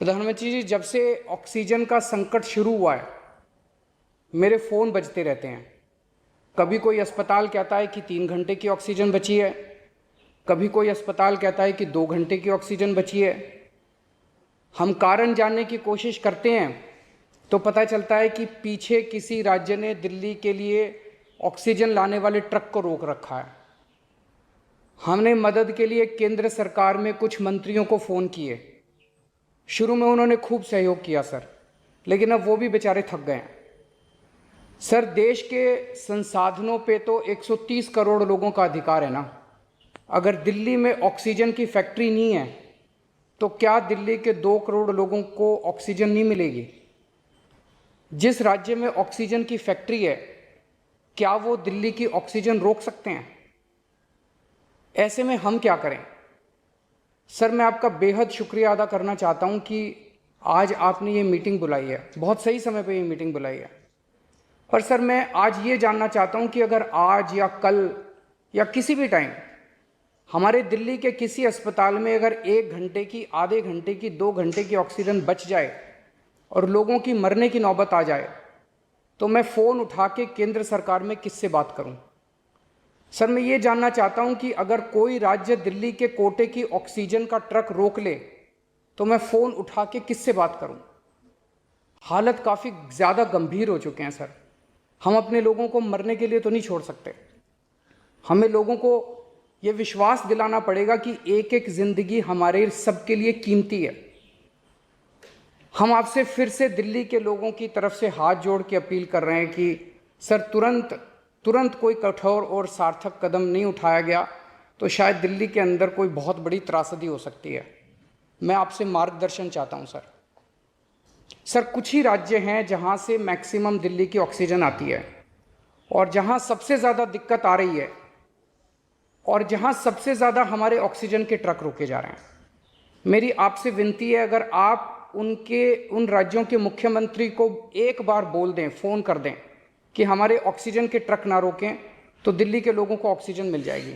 प्रधानमंत्री जी, जब से ऑक्सीजन का संकट शुरू हुआ है मेरे फ़ोन बजते रहते हैं। कभी कोई अस्पताल कहता है कि 3 घंटे की ऑक्सीजन बची है, कभी कोई अस्पताल कहता है कि 2 घंटे की ऑक्सीजन बची है। हम कारण जानने की कोशिश करते हैं तो पता चलता है कि पीछे किसी राज्य ने दिल्ली के लिए ऑक्सीजन लाने वाले ट्रक को रोक रखा है। हमने मदद के लिए केंद्र सरकार में कुछ मंत्रियों को फ़ोन किए। शुरू में उन्होंने खूब सहयोग किया सर, लेकिन अब वो भी बेचारे थक गए हैं। सर, देश के संसाधनों पे तो 130 करोड़ लोगों का अधिकार है ना। अगर दिल्ली में ऑक्सीजन की फैक्ट्री नहीं है तो क्या दिल्ली के 2 करोड़ लोगों को ऑक्सीजन नहीं मिलेगी? जिस राज्य में ऑक्सीजन की फैक्ट्री है, क्या वो दिल्ली की ऑक्सीजन रोक सकते हैं? ऐसे में हम क्या करें? सर, मैं आपका बेहद शुक्रिया अदा करना चाहता हूं कि आज आपने ये मीटिंग बुलाई है, बहुत सही समय पे ये मीटिंग बुलाई है। पर सर, मैं आज ये जानना चाहता हूं कि अगर आज या कल या किसी भी टाइम हमारे दिल्ली के किसी अस्पताल में अगर 1 घंटे की, आधे घंटे की, 2 घंटे की ऑक्सीजन बच जाए और लोगों की मरने की नौबत आ जाए, तो मैं फ़ोन उठा के केंद्र सरकार में किससे बात करूं? सर, मैं ये जानना चाहता हूं कि अगर कोई राज्य दिल्ली के कोटे की ऑक्सीजन का ट्रक रोक ले तो मैं फ़ोन उठा के किससे बात करूं? हालत काफ़ी ज़्यादा गंभीर हो चुके हैं सर। हम अपने लोगों को मरने के लिए तो नहीं छोड़ सकते। हमें लोगों को ये विश्वास दिलाना पड़ेगा कि एक एक ज़िंदगी हमारे सबके लिए कीमती है। हम आपसे फिर से दिल्ली के लोगों की तरफ से हाथ जोड़ के अपील कर रहे हैं कि सर, तुरंत कोई कठोर और सार्थक कदम नहीं उठाया गया तो शायद दिल्ली के अंदर कोई बहुत बड़ी त्रासदी हो सकती है। मैं आपसे मार्गदर्शन चाहता हूं सर। सर, कुछ ही राज्य हैं जहां से मैक्सिमम दिल्ली की ऑक्सीजन आती है और जहां सबसे ज़्यादा दिक्कत आ रही है और जहां सबसे ज़्यादा हमारे ऑक्सीजन के ट्रक रोके जा रहे हैं। मेरी आपसे विनती है, अगर आप उन राज्यों के मुख्यमंत्री को एक बार बोल दें, फ़ोन कर दें कि हमारे ऑक्सीजन के ट्रक ना रोकें, तो दिल्ली के लोगों को ऑक्सीजन मिल जाएगी।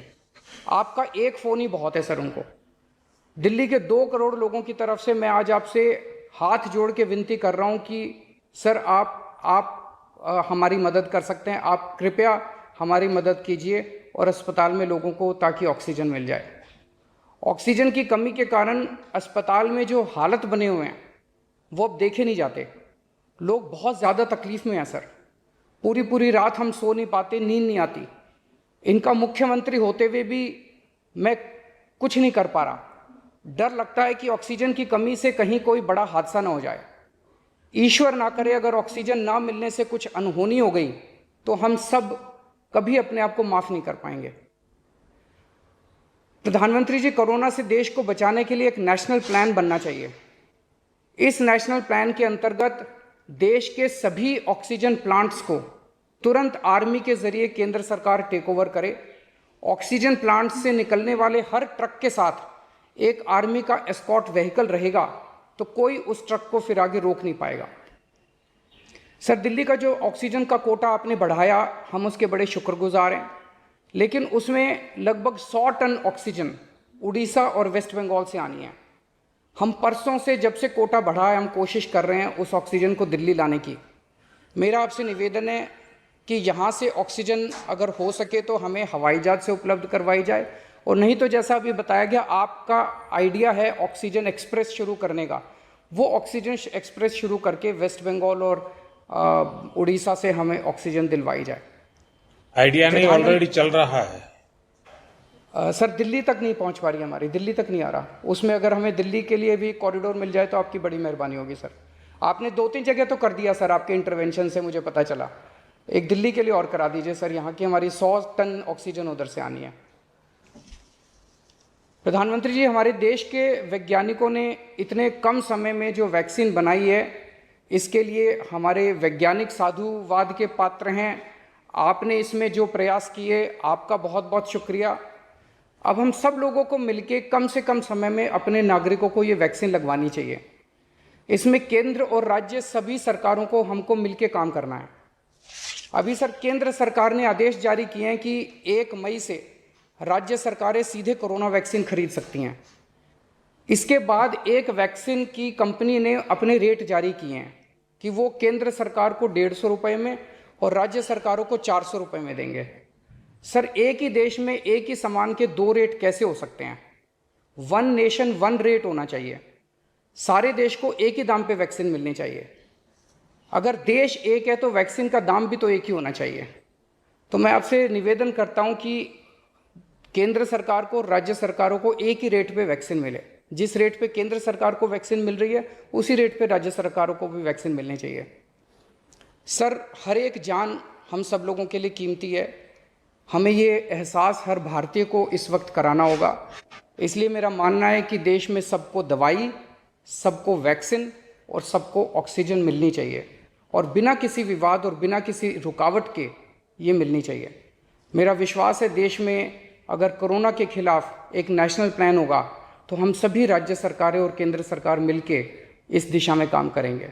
आपका एक फ़ोन ही बहुत है सर उनको। दिल्ली के 2 करोड़ लोगों की तरफ से मैं आज आपसे हाथ जोड़ के विनती कर रहा हूं कि सर, आप हमारी मदद कर सकते हैं। आप कृपया हमारी मदद कीजिए और अस्पताल में लोगों को, ताकि ऑक्सीजन मिल जाए। ऑक्सीजन की कमी के कारण अस्पताल में जो हालत बने हुए हैं वो अब देखे नहीं जाते। लोग बहुत ज़्यादा तकलीफ़ में हैं सर। पूरी रात हम सो नहीं पाते, नींद नहीं आती। इनका मुख्यमंत्री होते हुए भी मैं कुछ नहीं कर पा रहा। डर लगता है कि ऑक्सीजन की कमी से कहीं कोई बड़ा हादसा ना हो जाए। ईश्वर ना करे, अगर ऑक्सीजन ना मिलने से कुछ अनहोनी हो गई तो हम सब कभी अपने आप को माफ़ नहीं कर पाएंगे। प्रधानमंत्री जी, कोरोना से देश को बचाने के लिए एक नेशनल प्लान बनना चाहिए। इस नेशनल प्लान के अंतर्गत देश के सभी ऑक्सीजन प्लांट्स को तुरंत आर्मी के जरिए केंद्र सरकार टेक ओवर करे। ऑक्सीजन प्लांट्स से निकलने वाले हर ट्रक के साथ एक आर्मी का एस्कॉर्ट व्हीकल रहेगा, तो कोई उस ट्रक को फिर आगे रोक नहीं पाएगा। सर, दिल्ली का जो ऑक्सीजन का कोटा आपने बढ़ाया, हम उसके बड़े शुक्रगुजार हैं, लेकिन उसमें लगभग 100 टन ऑक्सीजन उड़ीसा और वेस्ट बंगाल से आनी है। हम परसों से, जब से कोटा बढ़ा है, हम कोशिश कर रहे हैं उस ऑक्सीजन को दिल्ली लाने की। मेरा आपसे निवेदन है कि यहाँ से ऑक्सीजन अगर हो सके तो हमें हवाई जहाज से उपलब्ध करवाई जाए, और नहीं तो जैसा अभी बताया गया, आपका आइडिया है ऑक्सीजन एक्सप्रेस शुरू करने का, वो ऑक्सीजन एक्सप्रेस शुरू करके वेस्ट बंगाल और उड़ीसा से हमें ऑक्सीजन दिलवाई जाए। आइडिया नहीं, ऑलरेडी चल रहा है। सर, दिल्ली तक नहीं पहुंच पा रही, हमारी दिल्ली तक नहीं आ रहा। उसमें अगर हमें दिल्ली के लिए भी कॉरिडोर मिल जाए तो आपकी बड़ी मेहरबानी होगी सर। आपने 2-3 जगह तो कर दिया सर, आपके इंटरवेंशन से मुझे पता चला। एक दिल्ली के लिए और करा दीजिए सर, यहाँ की हमारी 100 टन ऑक्सीजन उधर से आनी है। प्रधानमंत्री जी, हमारे देश के वैज्ञानिकों ने इतने कम समय में जो वैक्सीन बनाई है, इसके लिए हमारे वैज्ञानिक साधुवाद के पात्र हैं। आपने इसमें जो प्रयास किए, आपका बहुत बहुत शुक्रिया। अब हम सब लोगों को मिलके कम से कम समय में अपने नागरिकों को ये वैक्सीन लगवानी चाहिए। इसमें केंद्र और राज्य सभी सरकारों को, हमको मिलके काम करना है। अभी सर, केंद्र सरकार ने आदेश जारी किए हैं कि 1 मई से राज्य सरकारें सीधे कोरोना वैक्सीन खरीद सकती हैं। इसके बाद एक वैक्सीन की कंपनी ने अपने रेट जारी किए हैं कि वो केंद्र सरकार को 150 रुपये में और राज्य सरकारों को 400 रुपये में देंगे। सर, एक ही देश में एक ही सामान के दो रेट कैसे हो सकते हैं? वन नेशन वन रेट होना चाहिए। सारे देश को एक ही दाम पे वैक्सीन मिलनी चाहिए। अगर देश एक है तो वैक्सीन का दाम भी तो एक ही होना चाहिए। तो मैं आपसे निवेदन करता हूं कि केंद्र सरकार को, राज्य सरकारों को एक ही रेट पे वैक्सीन मिले। जिस रेट पे केंद्र सरकार को वैक्सीन मिल रही है उसी रेट पे राज्य सरकारों को भी वैक्सीन मिलनी चाहिए। सर, हर एक जान हम सब लोगों के लिए कीमती है। हमें ये एहसास हर भारतीय को इस वक्त कराना होगा। इसलिए मेरा मानना है कि देश में सबको दवाई, सबको वैक्सीन और सबको ऑक्सीजन मिलनी चाहिए और बिना किसी विवाद और बिना किसी रुकावट के ये मिलनी चाहिए। मेरा विश्वास है देश में अगर कोरोना के खिलाफ एक नेशनल प्लान होगा तो हम सभी राज्य सरकारें और केंद्र सरकार मिलके इस दिशा में काम करेंगे।